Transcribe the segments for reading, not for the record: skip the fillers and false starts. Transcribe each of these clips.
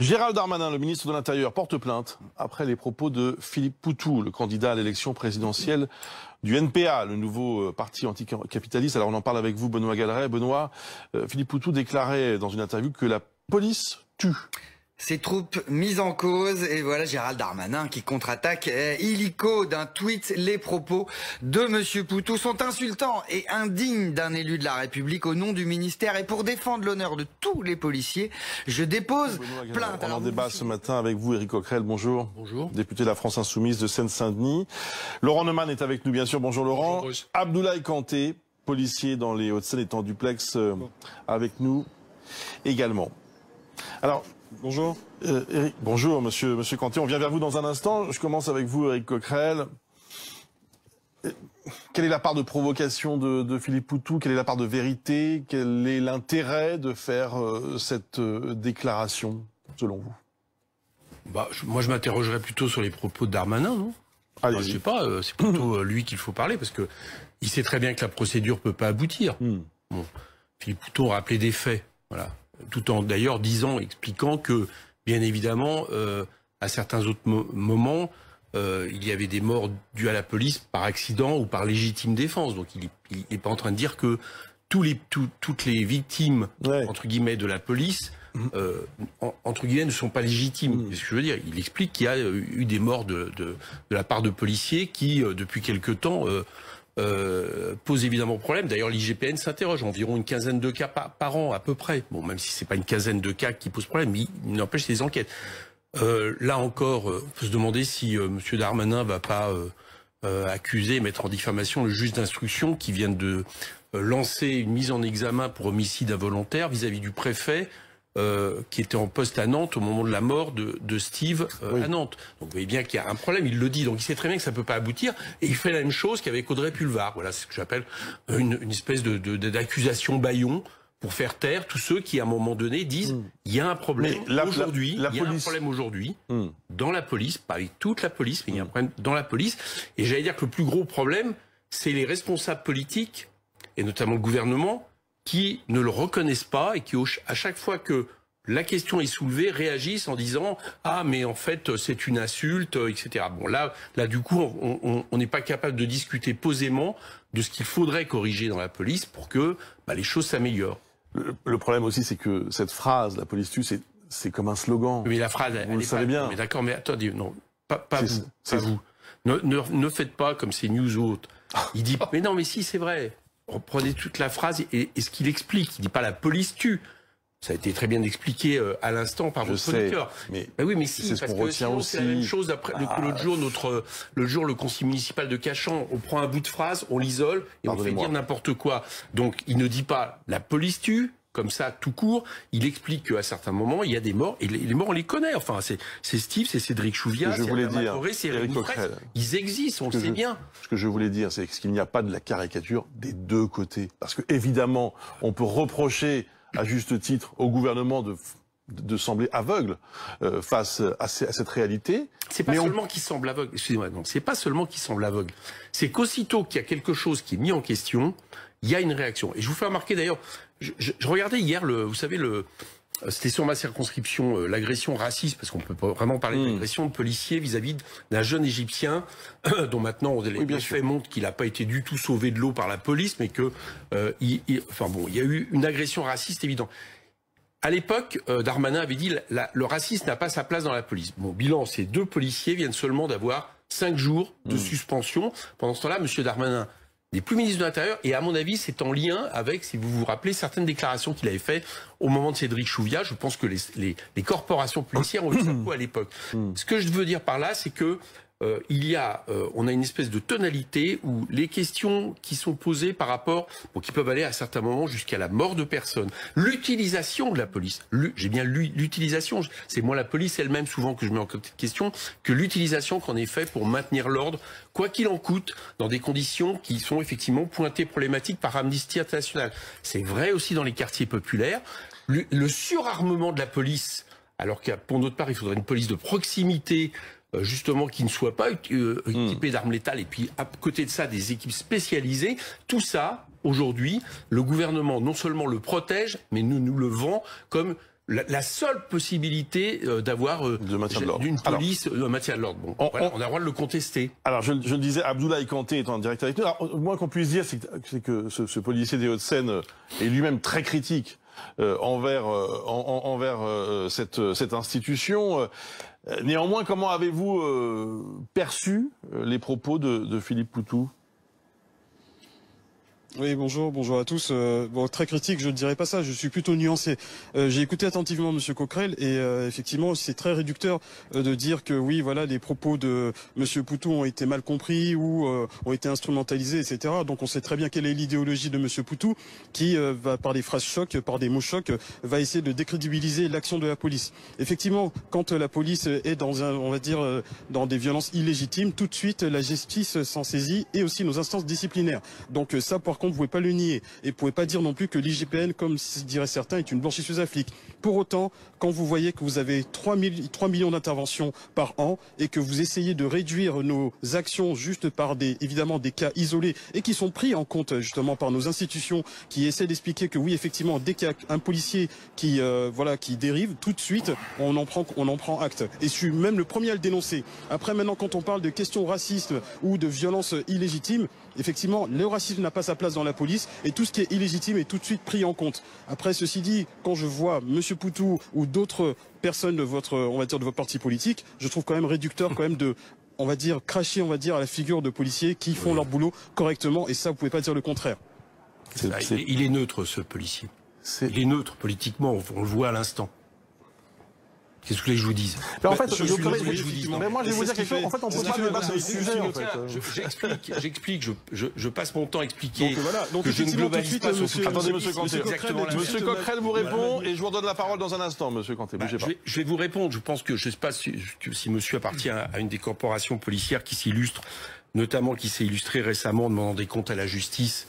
Gérald Darmanin, le ministre de l'Intérieur, porte plainte après les propos de Philippe Poutou, le candidat à l'élection présidentielle du NPA, le nouveau parti anticapitaliste. Alors on en parle avec vous, Benoît Galeret. Benoît, Philippe Poutou déclarait dans une interview que la police tue. Ces troupes mises en cause, et voilà Gérald Darmanin qui contre-attaque illico d'un tweet. Les propos de Monsieur Poutou sont insultants et indignes d'un élu de la République au nom du ministère. Et pour défendre l'honneur de tous les policiers, je dépose plainte. On en débat ce matin avec vous, Éric Coquerel. Bonjour. Bonjour. Député de la France Insoumise de Seine-Saint-Denis. Laurent Neumann est avec nous, bien sûr. Bonjour Laurent. Bonjour. Abdoulaye Kanté, policier dans les Hauts-de-Seine, est en duplex avec nous également. Alors, bonjour. Éric, bonjour, monsieur Kanté. On vient vers vous dans un instant. Je commence avec vous, Éric Coquerel. Quelle est la part de provocation de Philippe Poutou? Quelle est la part de vérité? Quel est l'intérêt de faire cette déclaration, selon vous? Moi, je m'interrogerais plutôt sur les propos de Darmanin, non? Allez, je sais pas, c'est plutôt lui qu'il faut parler, parce que il sait très bien que la procédure peut pas aboutir. Bon, Philippe Poutou a rappelé des faits, voilà. Tout en d'ailleurs expliquant que, bien évidemment, à certains autres moments, il y avait des morts dues à la police par accident ou par légitime défense. Donc il n'est pas en train de dire que toutes les victimes, entre guillemets, de la police, entre guillemets, ne sont pas légitimes. C'est ce que je veux dire. Il explique qu'il y a eu des morts de la part de policiers qui, depuis quelque temps, pose évidemment problème. D'ailleurs, l'IGPN s'interroge. Environ une quinzaine de cas par an, à peu près. Bon, même si c'est pas une quinzaine de cas qui posent problème, mais il n'empêche les enquêtes. Là encore, on peut se demander si M. Darmanin va pas accuser, mettre en diffamation le juge d'instruction qui vient de lancer une mise en examen pour homicide involontaire vis-à-vis du préfet qui était en poste à Nantes au moment de la mort de Steve à Nantes. Donc vous voyez bien qu'il y a un problème, il le dit, donc il sait très bien que ça peut pas aboutir, et il fait la même chose qu'avec Audrey Pulvar. Voilà, c'est ce que j'appelle une espèce d'accusation bâillon pour faire taire tous ceux qui, à un moment donné, disent il y a un problème aujourd'hui, il y a un problème aujourd'hui dans la police, pas avec toute la police, mais il y a un problème dans la police, et j'allais dire que le plus gros problème, c'est les responsables politiques, et notamment le gouvernement, qui ne le reconnaissent pas et qui, à chaque fois que la question est soulevée, réagissent en disant « Ah, mais en fait, c'est une insulte, etc. » Bon, là, du coup, on n'est pas capable de discuter posément de ce qu'il faudrait corriger dans la police pour que les choses s'améliorent. Le problème aussi, c'est que cette phrase, la police tue, c'est comme un slogan. Mais la phrase, vous le savez bien. Mais d'accord, mais attendez, non, pas vous, pas vous. Ne faites pas comme ces news ou autres. Il dit « Mais non, mais si, c'est vrai. » Reprenez toute la phrase et ce qu'il explique. Il dit pas la police tue. Ça a été très bien expliqué à l'instant par votre producteur. Mais oui, mais si, parce que sinon c'est la même chose. Après, l'autre jour, le conseiller municipal de Cachan, on prend un bout de phrase, on l'isole et on fait dire n'importe quoi. Donc, il ne dit pas la police tue, comme ça, tout court. Il explique qu'à certains moments, il y a des morts, et les morts, on les connaît. Enfin, c'est Steve, c'est Cédric Chouviat, c'est Éric Coquerel. Ils existent, on le sait bien. Ce que je voulais dire, c'est qu'il n'y a pas de la caricature des deux côtés. Parce que, évidemment, on peut reprocher, à juste titre, au gouvernement de sembler aveugle face à cette réalité. C'est pas seulement qu'il semble aveugle. Excusez-moi, non, c'est pas seulement qu'il semble aveugle. C'est qu'aussitôt qu'il y a quelque chose qui est mis en question, il y a une réaction. Et je vous fais remarquer d'ailleurs, je regardais hier, vous savez, c'était sur ma circonscription, l'agression raciste, parce qu'on peut pas vraiment parler d'agression de policiers vis-à-vis d'un jeune Égyptien, dont maintenant les faits montrent qu'il n'a pas été du tout sauvé de l'eau par la police, mais que, il y a eu une agression raciste évidente. À l'époque, Darmanin avait dit le racisme n'a pas sa place dans la police. Bon, bilan, ces deux policiers viennent seulement d'avoir 5 jours de suspension. Pendant ce temps-là, M. Darmanin n'est plus ministre de l'Intérieur, et à mon avis, c'est en lien avec, si vous vous rappelez, certaines déclarations qu'il avait faites au moment de Cédric Chouviat. Je pense que les corporations policières ont eu ça coup à l'époque. Ce que je veux dire par là, c'est que on a une espèce de tonalité où les questions qui sont posées par rapport, qui peuvent aller à certains moments jusqu'à la mort de personnes, l'utilisation de la police, j'ai bien l'utilisation, c'est moi la police elle-même souvent que je mets en question, que l'utilisation qu'on est fait pour maintenir l'ordre, quoi qu'il en coûte, dans des conditions qui sont effectivement pointées problématiques par Amnesty International. C'est vrai aussi dans les quartiers populaires, le surarmement de la police, alors que pour notre part il faudrait une police de proximité, justement qui ne soit pas équipée d'armes létales, et puis à côté de ça des équipes spécialisées, tout ça aujourd'hui le gouvernement non seulement le protège mais nous le vend comme la seule possibilité d'avoir une police de maintien de l'ordre. Bon, on a le droit de le contester. Alors, je le disais, Abdoulaye Kanté est en direct avec nous. Alors, au moins qu'on puisse dire, c'est que ce policier des Hauts-de-Seine est lui-même très critique envers cette institution. Néanmoins, comment avez-vous perçu les propos de Philippe Poutou ? Oui, bonjour à tous. Bon, très critique, je ne dirais pas ça, je suis plutôt nuancé. J'ai écouté attentivement Monsieur Coquerel et effectivement, c'est très réducteur de dire que oui, voilà, les propos de Monsieur Poutou ont été mal compris ou ont été instrumentalisés, etc. Donc on sait très bien quelle est l'idéologie de Monsieur Poutou qui va par des phrases chocs, par des mots chocs, va essayer de décrédibiliser l'action de la police. Effectivement, quand la police est dans on va dire, dans des violences illégitimes, tout de suite la justice s'en saisit et aussi nos instances disciplinaires. Donc ça, par contre, vous pouvez pas le nier et vous pouvez pas dire non plus que l'IGPN, comme diraient certains, est une blanchisseuse à flics. Pour autant, quand vous voyez que vous avez 3 millions d'interventions par an et que vous essayez de réduire nos actions juste par évidemment des cas isolés et qui sont pris en compte justement par nos institutions qui essaient d'expliquer que oui, effectivement, dès qu'il y a un policier qui dérive, tout de suite, on en prend acte. Et je suis même le premier à le dénoncer. Après, maintenant, quand on parle de questions racistes ou de violences illégitimes, effectivement, le racisme n'a pas sa place dans la police et tout ce qui est illégitime est tout de suite pris en compte. Après, ceci dit, quand je vois Monsieur Poutou ou d'autres personnes de votre parti politique, je trouve quand même réducteur quand même de, on va dire, cracher, on va dire, à la figure de policiers qui font leur boulot correctement et ça, vous pouvez pas dire le contraire. Il est neutre, ce policier. Il est neutre politiquement, on le voit à l'instant. Qu'est-ce que je vous dise? Mais en fait, mais moi je vais vous dire quelque chose. En fait, on peut pas débattre sur le sujet. En fait, j'explique. Je passe mon temps à expliquer. Donc voilà. Donc que je ne globalise pas sur tout. Attendez, Monsieur Kanté. Monsieur Coquerel vous répond et je vous redonne la parole dans un instant, Monsieur Kanté. Bougez pas. Je vais vous répondre. Je pense que je ne sais pas si Monsieur appartient à une des corporations policières qui s'illustre, notamment qui s'est illustrée récemment en demandant des comptes à la justice.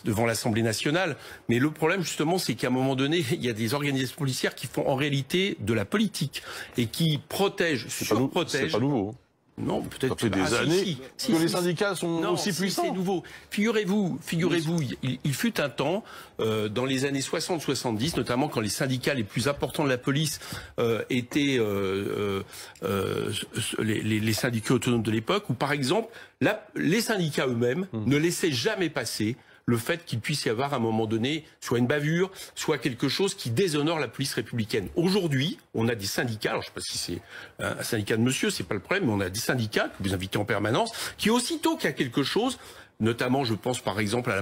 Devant l'Assemblée nationale. Mais le problème, justement, c'est qu'à un moment donné, il y a des organisations policières qui font en réalité de la politique et qui protègent, surprotègent. C'est pas nouveau. Non, peut-être. Ça fait des années que les syndicats sont aussi puissants. C'est nouveau. Figurez-vous, il fut un temps, dans les années 60-70, notamment quand les syndicats les plus importants de la police étaient les syndicats autonomes de l'époque, où par exemple, les syndicats eux-mêmes ne laissaient jamais passer le fait qu'il puisse y avoir à un moment donné soit une bavure, soit quelque chose qui déshonore la police républicaine. Aujourd'hui, on a des syndicats, alors je ne sais pas si c'est un syndicat de monsieur, c'est pas le problème, mais on a des syndicats que vous invitez en permanence, qui aussitôt qu'il y a quelque chose, notamment je pense par exemple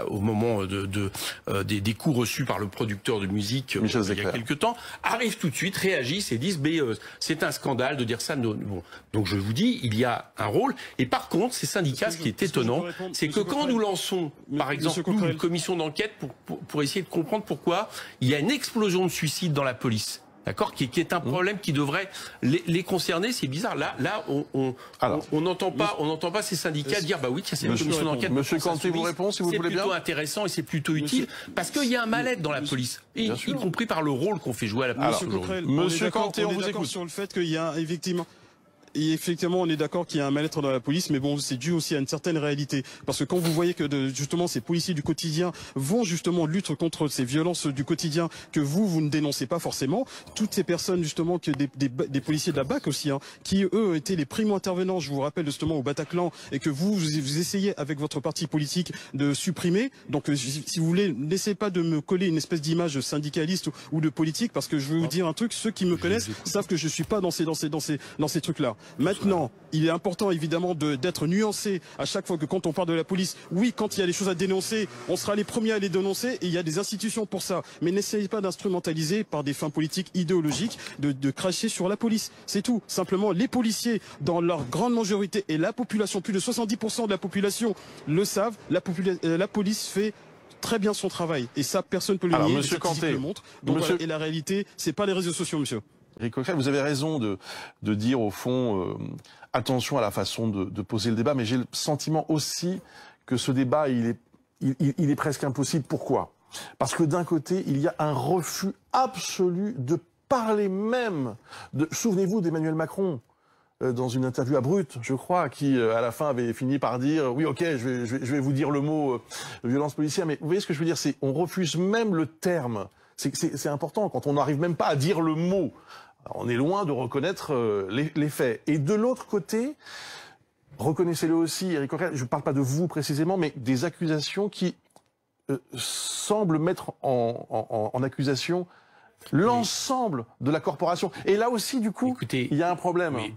au moment des coups reçus par le producteur de musique il y a quelque temps, arrivent tout de suite, réagissent et disent c'est un scandale de dire ça. Bon. Donc je vous dis, il y a un rôle. Et par contre, ces syndicats, ce qui est étonnant, c'est que quand nous lançons, par exemple, une commission d'enquête pour essayer de comprendre pourquoi il y a une explosion de suicides dans la police, d'accord, qui est un problème qui devrait les concerner. C'est bizarre. Là, on n'entend pas ces syndicats dire bah oui, tiens, c'est une commission d'enquête. Monsieur Kanté vous répond, si vous voulez bien. C'est plutôt intéressant et c'est plutôt utile parce qu'il y a un mal-être dans la police, y compris par le rôle qu'on fait jouer à la police aujourd'hui. Monsieur Kanté, on vous écoute sur le fait qu'il y a effectivement. Et effectivement, on est d'accord qu'il y a un mal-être dans la police, mais bon, c'est dû aussi à une certaine réalité. Parce que quand vous voyez que justement ces policiers du quotidien vont justement lutter contre ces violences du quotidien que vous ne dénoncez pas forcément, toutes ces personnes justement, que des policiers de la BAC aussi, qui eux étaient les primo-intervenants, je vous rappelle justement au Bataclan, et que vous essayez avec votre parti politique de supprimer. Donc si vous voulez, n'essayez pas de me coller une espèce d'image syndicaliste ou de politique, parce que je veux vous dire un truc, ceux qui me connaissent savent que je suis pas dans ces trucs-là. Maintenant, il est important évidemment d'être nuancé à chaque fois que quand on parle de la police, oui, quand il y a des choses à dénoncer, on sera les premiers à les dénoncer et il y a des institutions pour ça. Mais n'essayez pas d'instrumentaliser par des fins politiques idéologiques, de cracher sur la police. C'est tout. Simplement, les policiers, dans leur grande majorité, et la population, plus de 70% de la population le savent, la police fait très bien son travail. Et ça, personne ne peut le nier. Monsieur Kanté, le montre. Donc, voilà. Et la réalité, c'est pas les réseaux sociaux, monsieur. Éric Coquerel, vous avez raison de dire au fond attention à la façon de poser le débat, mais j'ai le sentiment aussi que ce débat il est presque impossible. Pourquoi? Parce que d'un côté il y a un refus absolu de parler même de. Souvenez-vous d'Emmanuel Macron dans une interview à Brut, je crois, qui à la fin avait fini par dire oui, ok, je vais vous dire le mot violence policière, mais vous voyez ce que je veux dire, c'est on refuse même le terme. C'est important quand on n'arrive même pas à dire le mot. Alors, on est loin de reconnaître les faits. Et de l'autre côté, reconnaissez-le aussi, Éric Coquerel, je ne parle pas de vous précisément, mais des accusations qui semblent mettre en accusation l'ensemble de la corporation. Et là aussi, du coup, il y a un problème. Mais,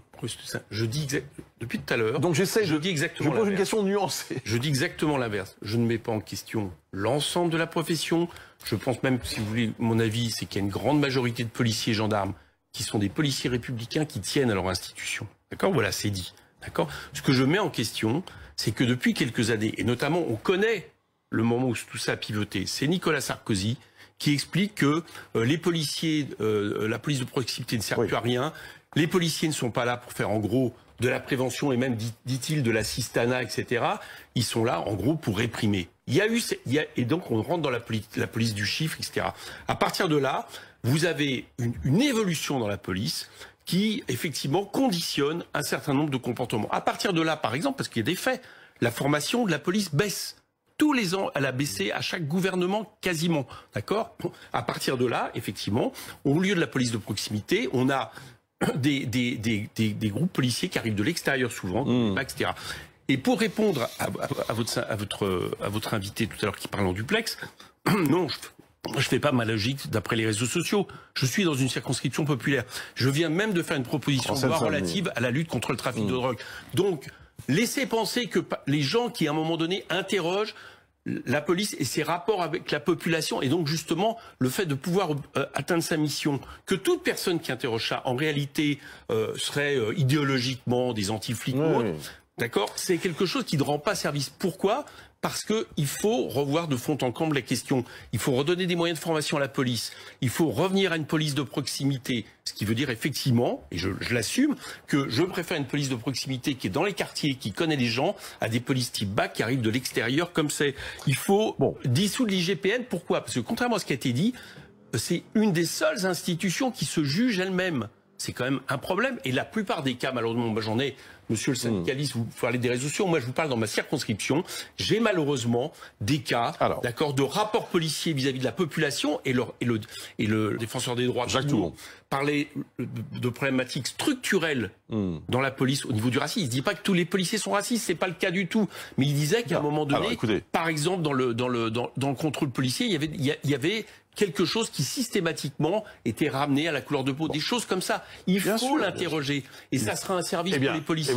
je dis depuis tout à l'heure. Donc j'essaie. Je dis exactement. Je pose une question nuancée. Je dis exactement l'inverse. Je ne mets pas en question l'ensemble de la profession. Je pense même, si vous voulez, mon avis, c'est qu'il y a une grande majorité de policiers et gendarmes qui sont des policiers républicains qui tiennent à leur institution. D'accord ? Voilà, c'est dit. D'accord ? Ce que je mets en question, c'est que depuis quelques années, et notamment, on connaît le moment où tout ça a pivoté, c'est Nicolas Sarkozy qui explique que les policiers, la police de proximité ne sert plus à rien. Les policiers ne sont pas là pour faire en gros de la prévention et même, dit-il, de l'assistanat, etc. Ils sont là en gros pour réprimer. Et donc on rentre dans la police du chiffre, etc. À partir de là, vous avez une évolution dans la police qui effectivement conditionne un certain nombre de comportements. À partir de là, par exemple, parce qu'il y a des faits, la formation de la police baisse. Tous les ans, elle a baissé à chaque gouvernement quasiment, d'accord ? À partir de là, effectivement, au lieu de la police de proximité, on a des groupes policiers qui arrivent de l'extérieur souvent, etc. Et pour répondre à votre invité tout à l'heure qui parle en duplex, non, je fais pas ma logique d'après les réseaux sociaux. Je suis dans une circonscription populaire. Je viens même de faire une proposition de loi relative à la lutte contre le trafic de drogue. Donc, laissez penser que les gens qui, à un moment donné, interrogent la police et ses rapports avec la population, et donc justement le fait de pouvoir atteindre sa mission, que toute personne qui interroge ça, en réalité, serait idéologiquement des anti-flics ou autre, d'accord, c'est quelque chose qui ne rend pas service. Pourquoi ? Parce que il faut revoir de fond en comble la question. Il faut redonner des moyens de formation à la police. Il faut revenir à une police de proximité. Ce qui veut dire effectivement, et je l'assume, que je préfère une police de proximité qui est dans les quartiers, qui connaît les gens, à des polices type BAC qui arrivent de l'extérieur comme c'est. Il faut dissoudre l'IGPN. Pourquoi ? Parce que contrairement à ce qui a été dit, c'est une des seules institutions qui se juge elle-même. C'est quand même un problème. Et la plupart des cas, malheureusement, moi j'en ai, monsieur le syndicaliste, vous parlez des réseaux sociaux, moi je vous parle dans ma circonscription, j'ai malheureusement des cas, d'accord, de rapports policiers vis-à-vis de la population et le défenseur des droits parlait de problématiques structurelles dans la police au niveau du racisme. Il ne dit pas que tous les policiers sont racistes, c'est pas le cas du tout. Mais il disait qu'à un moment donné, par exemple dans le contrôle policier, il y avait quelque chose qui systématiquement était ramené à la couleur de peau, des choses comme ça. Il faut l'interroger. Et ça sera un service pour les policiers.